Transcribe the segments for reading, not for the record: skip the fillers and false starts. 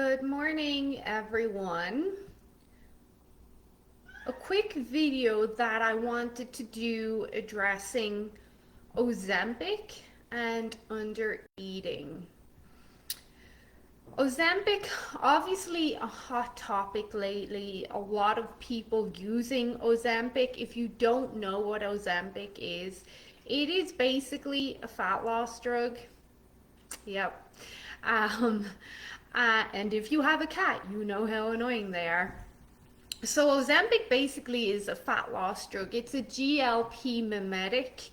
Good morning, everyone. A quick video that I wanted to do addressing Ozempic and under eating. Ozempic, obviously a hot topic lately. A lot of people using Ozempic. If you don't know what Ozempic is, it is basically a fat loss drug. Yep. Um, and if you have a cat, you know how annoying they are. So Ozempic basically is a fat loss drug. It's a GLP mimetic.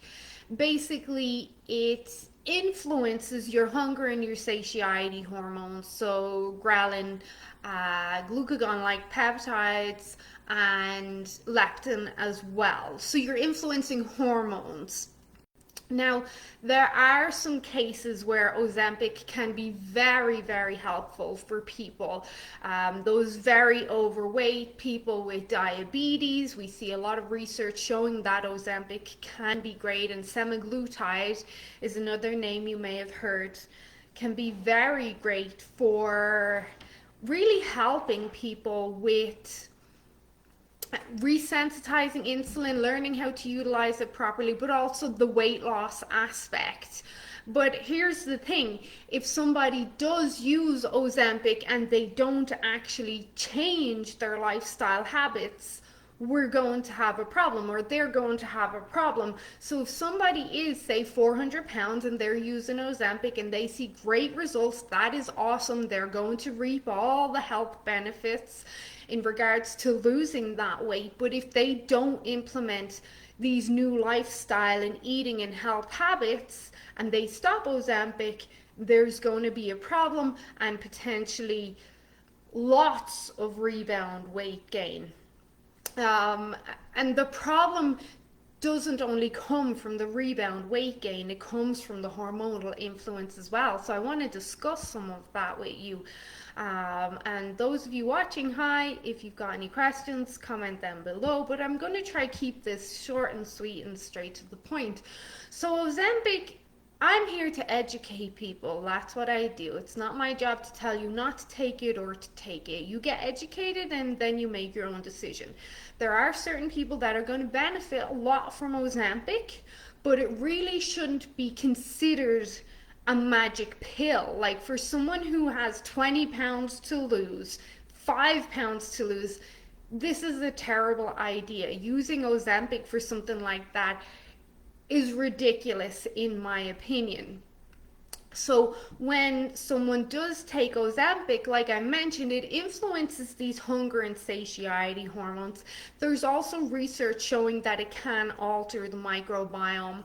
Basically, it influences your hunger and your satiety hormones. So ghrelin, glucagon-like peptides, and leptin as well. So you're influencing hormones. Now, there are some cases where Ozempic can be very, very helpful for people. Those very overweight people with diabetes, we see a lot of research showing that Ozempic can be great, and semaglutide is another name you may have heard, can be very great for really helping people with resensitizing insulin, learning how to utilize it properly, but also the weight loss aspect. But here's the thing, if somebody does use Ozempic and they don't actually change their lifestyle habits, we're going to have a problem, or they're going to have a problem. So if somebody is, say, 400 pounds and they're using Ozempic and they see great results, that is awesome. They're going to reap all the health benefits in regards to losing that weight. But if they don't implement these new lifestyle and eating and health habits and they stop Ozempic, there's going to be a problem and potentially lots of rebound weight gain. Um, and the problem doesn't only come from the rebound weight gain, it comes from the hormonal influence as well. So I want to discuss some of that with you. And those of you watching, hi, if you've got any questions, comment them below. But I'm going to try to keep this short and sweet and straight to the point. So Ozempic, I'm here to educate people. That's what I do. It's not my job to tell you not to take it or to take it. You get educated and then you make your own decision. There are certain people that are going to benefit a lot from Ozempic, but it really shouldn't be considered a magic pill. Like for someone who has 20 pounds to lose, 5 pounds to lose, this is a terrible idea. Using Ozempic for something like that is ridiculous in my opinion. So when someone does take Ozempic, like I mentioned, it influences these hunger and satiety hormones. There's also research showing that it can alter the microbiome.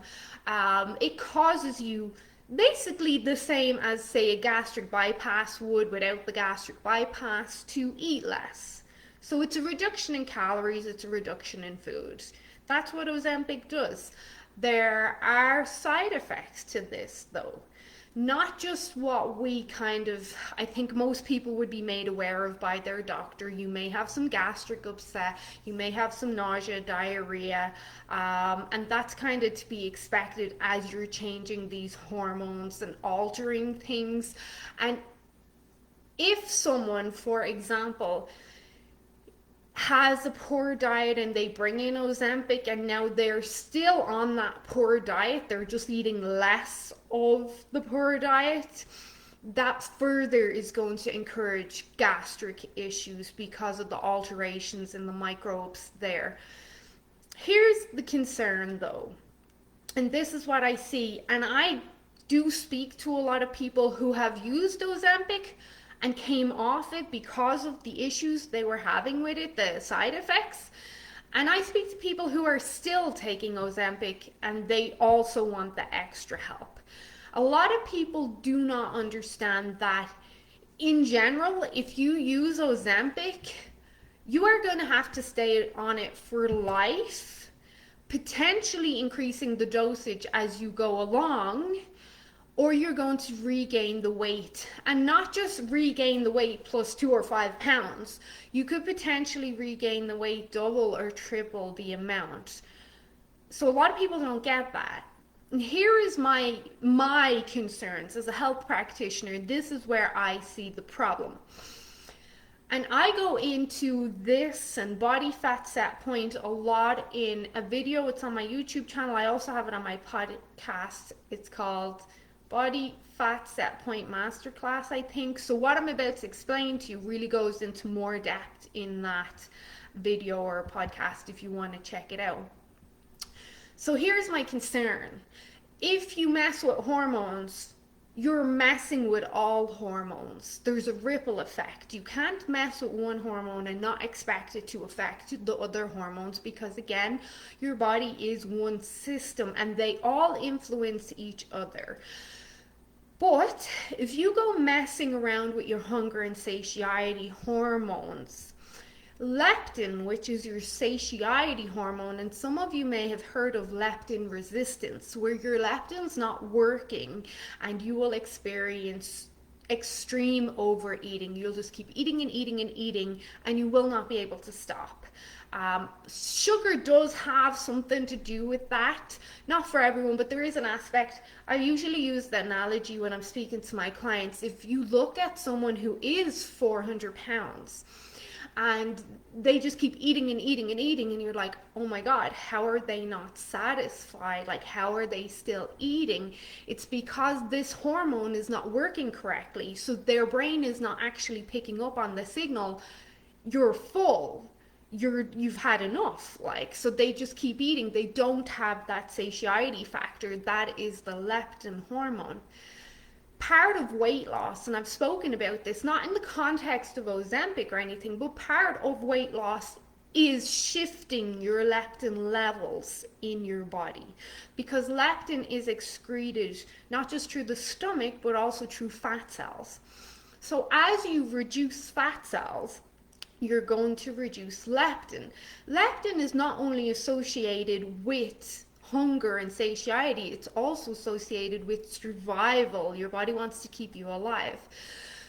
It causes you basically the same as, say, a gastric bypass would without the gastric bypass, to eat less. So it's a reduction in calories, it's a reduction in food. That's what Ozempic does. There are side effects to this, though. Not just what we kind of, I think most people would be made aware of by their doctor. You may have some gastric upset, you may have some nausea, diarrhea, and that's kind of to be expected as you're changing these hormones and altering things. And if someone, for example, has a poor diet and they bring in Ozempic and now they're still on that poor diet, they're just eating less of the poor diet, that further is going to encourage gastric issues because of the alterations in the microbes there. Here's the concern though, and this is what I see, and I do speak to a lot of people who have used Ozempic and came off it because of the issues they were having with it, the side effects. And I speak to people who are still taking Ozempic and they also want the extra help. A lot of people do not understand that in general, if you use Ozempic, you are going to have to stay on it for life, potentially increasing the dosage as you go along, or you're going to regain the weight, and not just regain the weight plus 2 or 5 pounds. You could potentially regain the weight double or triple the amount. So a lot of people don't get that. And here is my concerns as a health practitioner. This is where I see the problem. And I go into this and body fat set point a lot in a video. It's on my YouTube channel. I also have it on my podcast. It's called Body Fat Set Point Masterclass, I think. So what I'm about to explain to you really goes into more depth in that video or podcast if you want to check it out. So here's my concern. If you mess with hormones, you're messing with all hormones. There's a ripple effect. You can't mess with one hormone and not expect it to affect the other hormones, because again, your body is one system and they all influence each other. But if you go messing around with your hunger and satiety hormones, leptin, which is your satiety hormone, and some of you may have heard of leptin resistance, where your leptin's not working and you will experience extreme overeating. You'll just keep eating and eating and eating, and you will not be able to stop. Sugar does have something to do with that. Not for everyone, but there is an aspect. I usually use the analogy when I'm speaking to my clients. If you look at someone who is 400 pounds, and they just keep eating and eating and eating, and you're like, oh my god, how are they not satisfied? Like, how are they still eating? It's because this hormone is not working correctly, so their brain is not actually picking up on the signal, you're full, you've had enough. Like, so they just keep eating. They don't have that satiety factor. That is the leptin hormone. Part of weight loss, and I've spoken about this not in the context of Ozempic or anything, but part of weight loss is shifting your leptin levels in your body, because leptin is excreted not just through the stomach but also through fat cells. So as you reduce fat cells, you're going to reduce leptin. Leptin is not only associated with hunger and satiety, it's also associated with survival. Your body wants to keep you alive.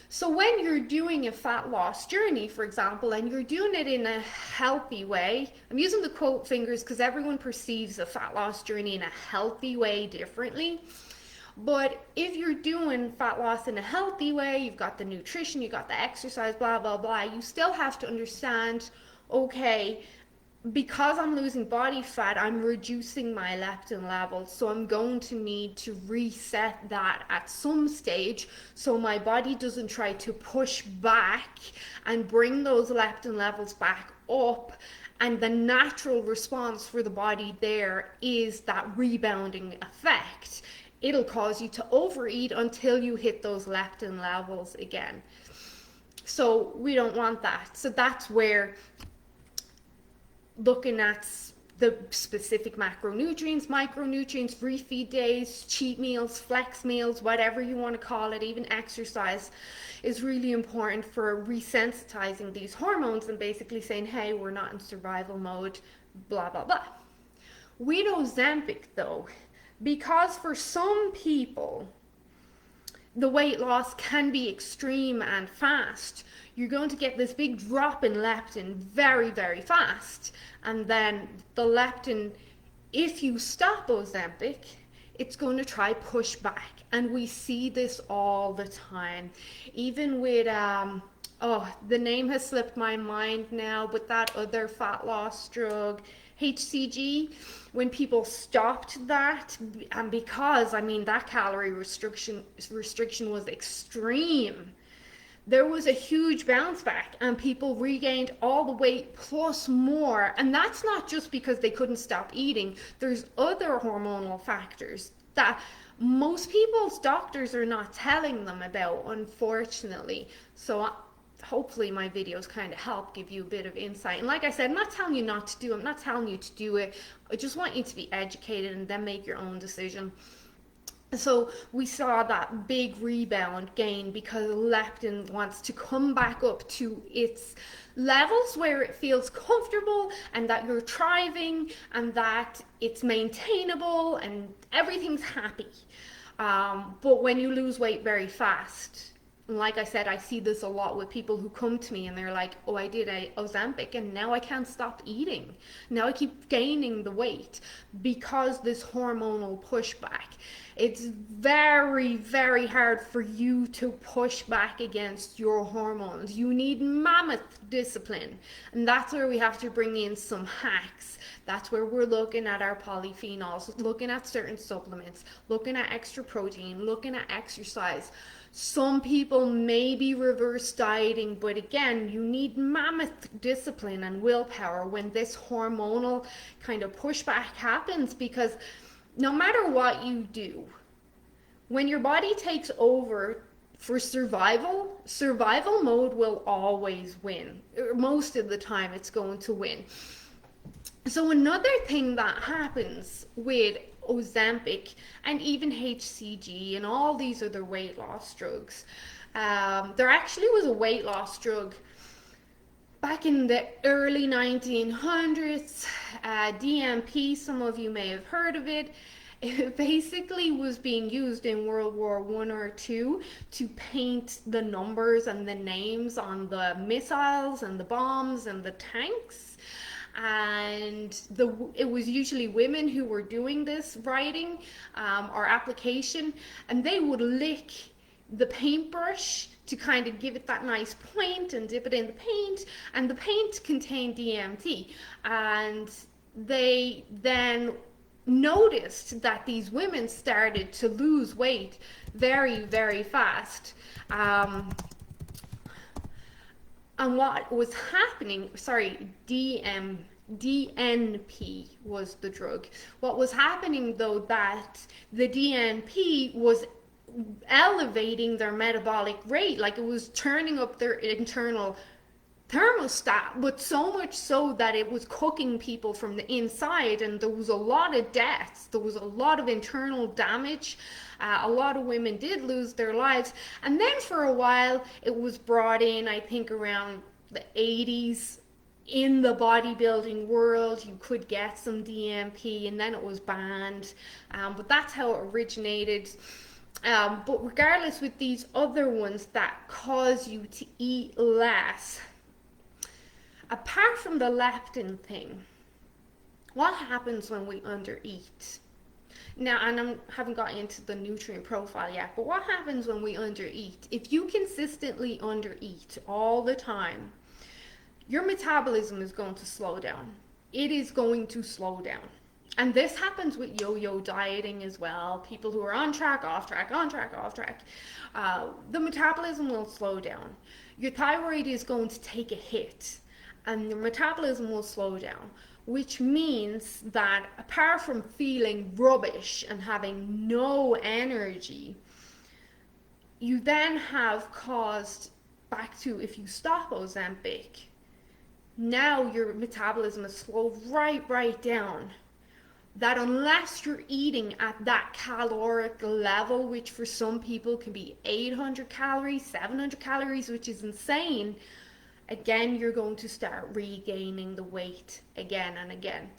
So when you're doing a fat loss journey, for example, and you're doing it in a healthy way, I'm using the quote fingers because everyone perceives a fat loss journey in a healthy way differently. But if you're doing fat loss in a healthy way, you've got the nutrition, you've got the exercise, blah, blah, blah, you still have to understand, okay, because I'm losing body fat, I'm reducing my leptin levels, so I'm going to need to reset that at some stage so my body doesn't try to push back and bring those leptin levels back up. And the natural response for the body there is that rebounding effect. It'll cause you to overeat until you hit those leptin levels again. So we don't want that. So that's where looking at the specific macronutrients, micronutrients, refeed days, cheat meals, flex meals, whatever you want to call it, even exercise, is really important for resensitizing these hormones and basically saying, hey, we're not in survival mode, blah, blah, blah. With Ozempic, though, because for some people the weight loss can be extreme and fast, you're going to get this big drop in leptin very, very fast. And then the leptin, if you stop Ozempic, it's going to try push back. And we see this all the time. Even with, the name has slipped my mind now, but that other fat loss drug, HCG, when people stopped that, and because, I mean, that calorie restriction was extreme, there was a huge bounce back and people regained all the weight plus more. And that's not just because they couldn't stop eating. There's other hormonal factors that most people's doctors are not telling them about, unfortunately. So hopefully my videos kind of help give you a bit of insight. And like I said, I'm not telling you not to do it. I'm not telling you to do it. I just want you to be educated and then make your own decision. So we saw that big rebound gain because leptin wants to come back up to its levels where it feels comfortable and that you're thriving and that it's maintainable and everything's happy. But when you lose weight very fast, Like I said, I see this a lot with people who come to me and they're like, oh, I did a Ozempic and now I can't stop eating. Now I keep gaining the weight because this hormonal pushback. It's very, very hard for you to push back against your hormones. You need mammoth discipline. And that's where we have to bring in some hacks. That's where we're looking at our polyphenols, looking at certain supplements, looking at extra protein, looking at exercise. Some people may be reverse dieting, but again, you need mammoth discipline and willpower when this hormonal kind of pushback happens, because no matter what you do, when your body takes over for survival, survival mode will always win. Most of the time, it's going to win. So another thing that happens with Ozempic and even HCG and all these other weight loss drugs, there actually was a weight loss drug back in the early 1900s, DMP, some of you may have heard of it. It basically was being used in World War One or Two to paint the numbers and the names on the missiles and the bombs and the tanks. And it was usually women who were doing this writing or application, and they would lick the paintbrush to kind of give it that nice point and dip it in the paint, and the paint contained DMT. And they then noticed that these women started to lose weight very, very fast. And what was happening, sorry, DNP was the drug. What was happening though, that the DNP was elevating their metabolic rate, like it was turning up their internal thermostat, but so much so that it was cooking people from the inside, and there was a lot of deaths, there was a lot of internal damage. A lot of women did lose their lives. And then for a while it was brought in, I think around the 80s, in the bodybuilding world you could get some DMP, and then it was banned. But that's how it originated. But regardless, with these other ones that cause you to eat less, apart from the leptin thing, what happens when we undereat? Now, and I haven't got into the nutrient profile yet, but what happens when we undereat? If you consistently undereat all the time, your metabolism is going to slow down. It is going to slow down. And this happens with yo-yo dieting as well. People who are on track, off track, on track, off track. The metabolism will slow down. Your thyroid is going to take a hit, and your metabolism will slow down, which means that apart from feeling rubbish and having no energy, you then have caused, back to if you stop Ozempic, now your metabolism is slowed right down. That unless you're eating at that caloric level, which for some people can be 800 calories, 700 calories, which is insane, again, you're going to start regaining the weight again and again.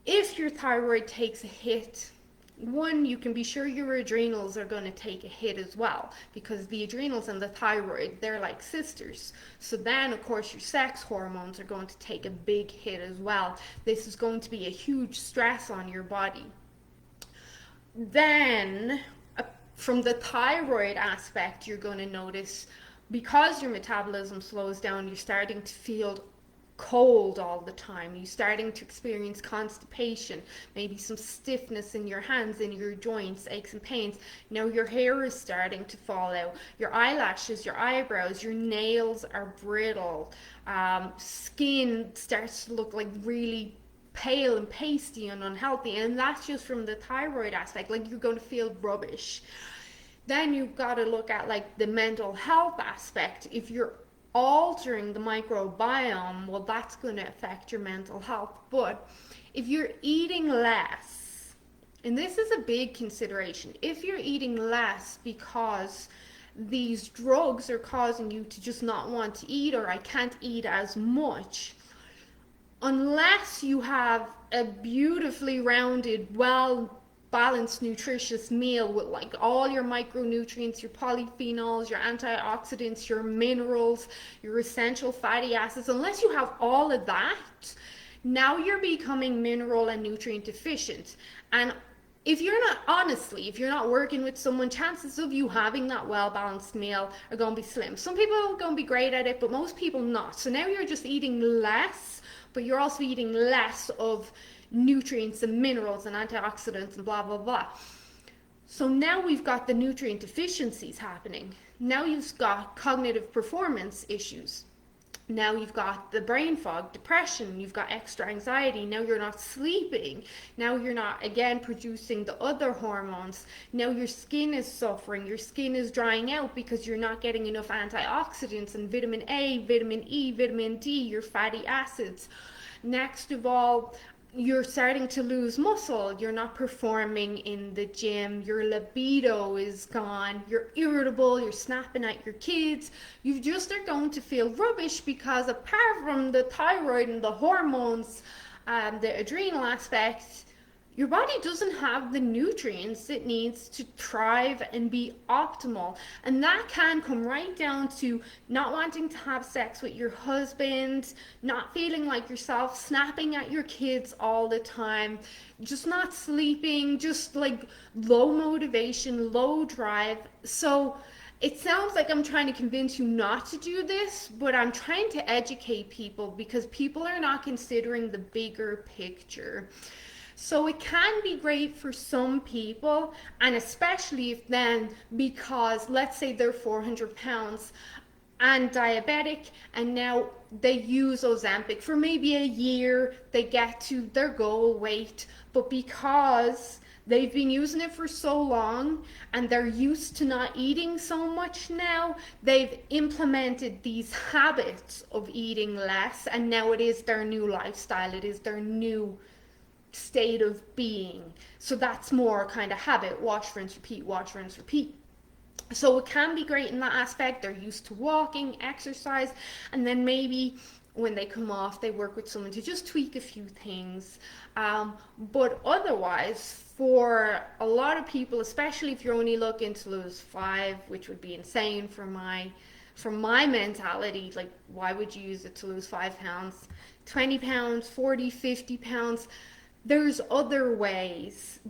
If your thyroid takes a hit, one, you can be sure your adrenals are going to take a hit as well, because the adrenals and the thyroid, they're like sisters. So then, of course, your sex hormones are going to take a big hit as well. This is going to be a huge stress on your body. Then, from the thyroid aspect, you're going to notice, because your metabolism slows down, you're starting to feel cold all the time. You're starting to experience constipation, maybe some stiffness in your hands, in your joints, aches and pains. Now your hair is starting to fall out. Your eyelashes, your eyebrows, your nails are brittle. Skin starts to look like really pale and pasty and unhealthy, and that's just from the thyroid aspect. Like, you're going to feel rubbish. Then you've got to look at like the mental health aspect. If you're altering the microbiome, well, that's going to affect your mental health. But if you're eating less, and this is a big consideration, if you're eating less because these drugs are causing you to just not want to eat, or I can't eat as much, unless you have a beautifully rounded, well balanced, nutritious meal with like all your micronutrients, your polyphenols, your antioxidants, your minerals, your essential fatty acids, unless you have all of that, now you're becoming mineral and nutrient deficient. And if you're not, honestly, if you're not working with someone, chances of you having that well balanced meal are going to be slim. Some people are going to be great at it, but most people not. So now you're just eating less, but you're also eating less of nutrients and minerals and antioxidants and blah blah blah. So now we've got the nutrient deficiencies happening. Now you've got cognitive performance issues. Now you've got the brain fog, depression, you've got extra anxiety. Now you're not sleeping. Now you're not, again, producing the other hormones. Now your skin is suffering. Your skin is drying out because you're not getting enough antioxidants and vitamin A, vitamin E, vitamin D, your fatty acids. Next of all, you're starting to lose muscle. You're not performing in the gym. Your libido is gone. You're irritable. You're snapping at your kids. You just are going to feel rubbish because apart from the thyroid and the hormones, the adrenal aspect, your body doesn't have the nutrients it needs to thrive and be optimal. And that can come right down to not wanting to have sex with your husband, not feeling like yourself, snapping at your kids all the time, just not sleeping, just like low motivation, low drive. So it sounds like I'm trying to convince you not to do this, but I'm trying to educate people because people are not considering the bigger picture. So it can be great for some people, and especially if then, because let's say they're 400 pounds and diabetic, and now they use Ozempic for maybe a year, they get to their goal weight, but because they've been using it for so long and they're used to not eating so much now, they've implemented these habits of eating less, and now it is their new lifestyle, it is their new state of being. So that's more kind of habit, wash, rinse, repeat, wash, rinse, repeat. So it can be great in that aspect. They're used to walking, exercise, and then maybe when they come off, they work with someone to just tweak a few things. But otherwise, for a lot of people, especially if you're only looking to lose 5, which would be insane for my mentality, like why would you use it to lose 5 pounds? 20 pounds, 40, 50 pounds. There's other ways,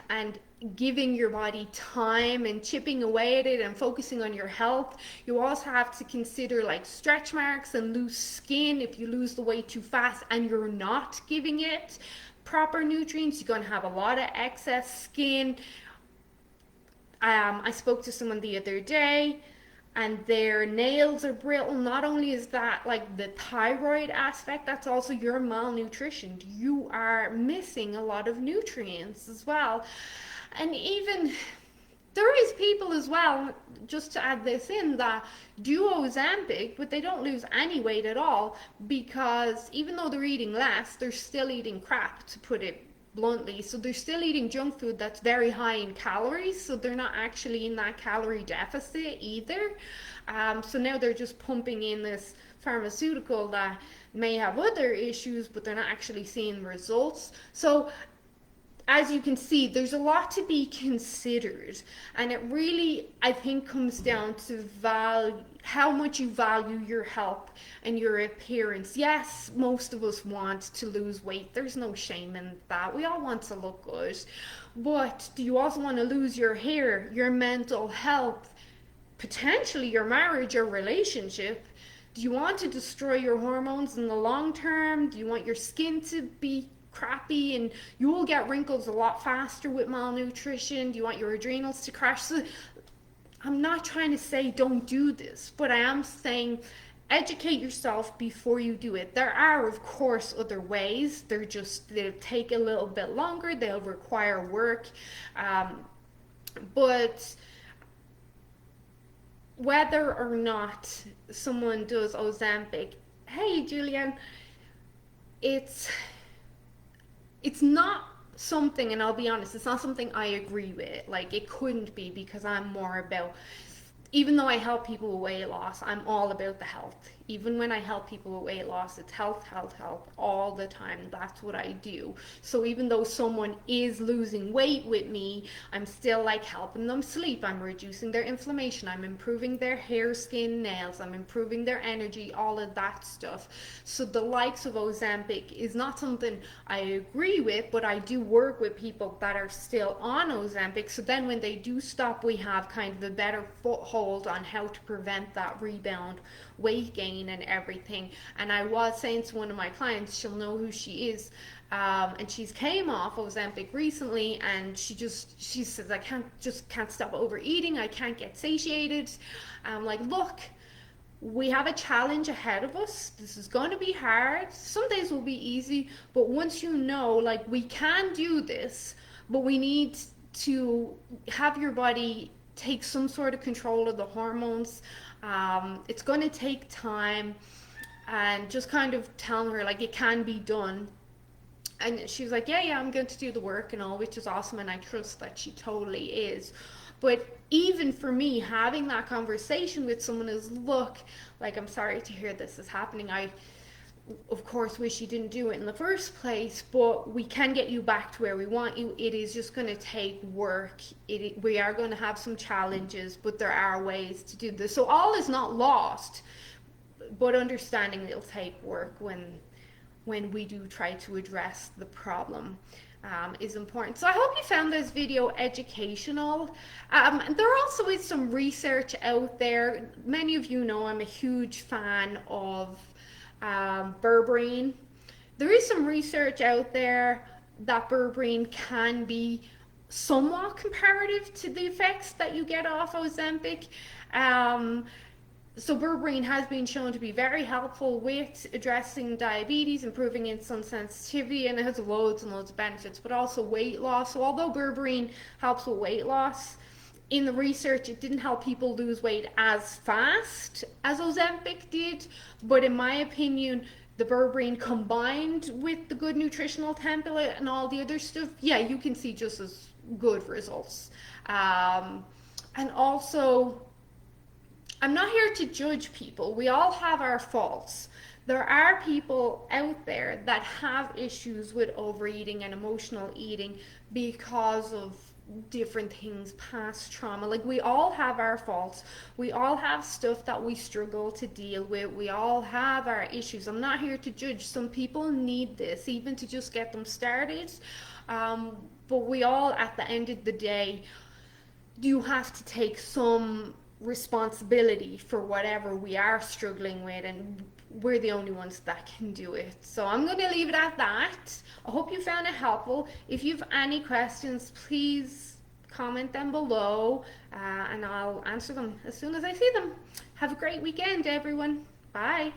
and giving your body time and chipping away at it and focusing on your health. You also have to consider like stretch marks and loose skin. If you lose the weight too fast and you're not giving it proper nutrients, you're going to have a lot of excess skin. I spoke to someone the other day and their nails are brittle. Not only is that like the thyroid aspect, that's also your malnutrition. You are missing a lot of nutrients as well. And even there is people as well, just to add this in, that do Ozempic, but they don't lose any weight at all because even though they're eating less, they're still eating crap, to put it bluntly. So they're still eating junk food that's very high in calories, so they're not actually in that calorie deficit either. So now they're just pumping in this pharmaceutical that may have other issues, but they're not actually seeing results. So as you can see, there's a lot to be considered, and it really, I think, comes down to how much you value your health and your appearance. Yes, most of us want to lose weight. There's no shame in that. We all want to look good. But do you also want to lose your hair, your mental health, potentially your marriage or relationship? Do you want to destroy your hormones in the long term? Do you want your skin to be crappy and you will get wrinkles a lot faster with malnutrition? Do you want your adrenals to crash? So I'm not trying to say don't do this, but I am saying educate yourself before you do it. There are, of course, other ways. They'll take a little bit longer. They'll require work. But whether or not someone does Ozempic, hey, Julian, it's not something, and I'll be honest, it's not something I agree with. Like, it couldn't be, because I'm more about even though I help people with weight loss, I'm all about the health. Even when I help people with weight loss, it's health, health, health all the time. That's what I do. So even though someone is losing weight with me, I'm still like helping them sleep. I'm reducing their inflammation. I'm improving their hair, skin, nails. I'm improving their energy, all of that stuff. So the likes of Ozempic is not something I agree with, but I do work with people that are still on Ozempic. So then when they do stop, we have kind of a better foothold on how to prevent that rebound weight gain and everything. And I was saying to one of my clients, she'll know who she is, and she's came off Ozempic recently, and she says, I can't stop overeating. I can't get satiated. I'm like, look, we have a challenge ahead of us. This is going to be hard. Some days will be easy, but once you know, like, we can do this, but we need to have your body take some sort of control of the hormones. It's going to take time, and just kind of telling her, like, it can be done. And she was like, yeah, I'm going to do the work and all, which is awesome, and I trust that she totally is. But even for me, having that conversation with someone is, look, like, I'm sorry to hear this is happening. I, of course, wish you didn't do it in the first place, but we can get you back to where we want you. It is just going to take work. We are going to have some challenges, but there are ways to do this. So all is not lost, but understanding it'll take work when we do try to address the problem. Is important. So I hope you found this video educational. There also is some research out there. Many of you know I'm a huge fan of berberine. There is some research out there that berberine can be somewhat comparative to the effects that you get off Ozempic. So berberine has been shown to be very helpful with addressing diabetes, improving insulin sensitivity, and it has loads and loads of benefits, but also weight loss. So although berberine helps with weight loss, in the research it didn't help people lose weight as fast as Ozempic did. But in my opinion, the berberine combined with the good nutritional template and all the other stuff, yeah, you can see just as good results. And also, I'm not here to judge people. We all have our faults. There are people out there that have issues with overeating and emotional eating because of different things, past trauma. Like, we all have our faults. We all have stuff that we struggle to deal with. We all have our issues. I'm not here to judge. Some people need this even to just get them started. But we all, at the end of the day, do have to take some responsibility for whatever we are struggling with, and we're the only ones that can do it. So I'm going to leave it at that. I hope you found it helpful. If you have any questions, please comment them below, and I'll answer them as soon as I see them. Have a great weekend, everyone. Bye.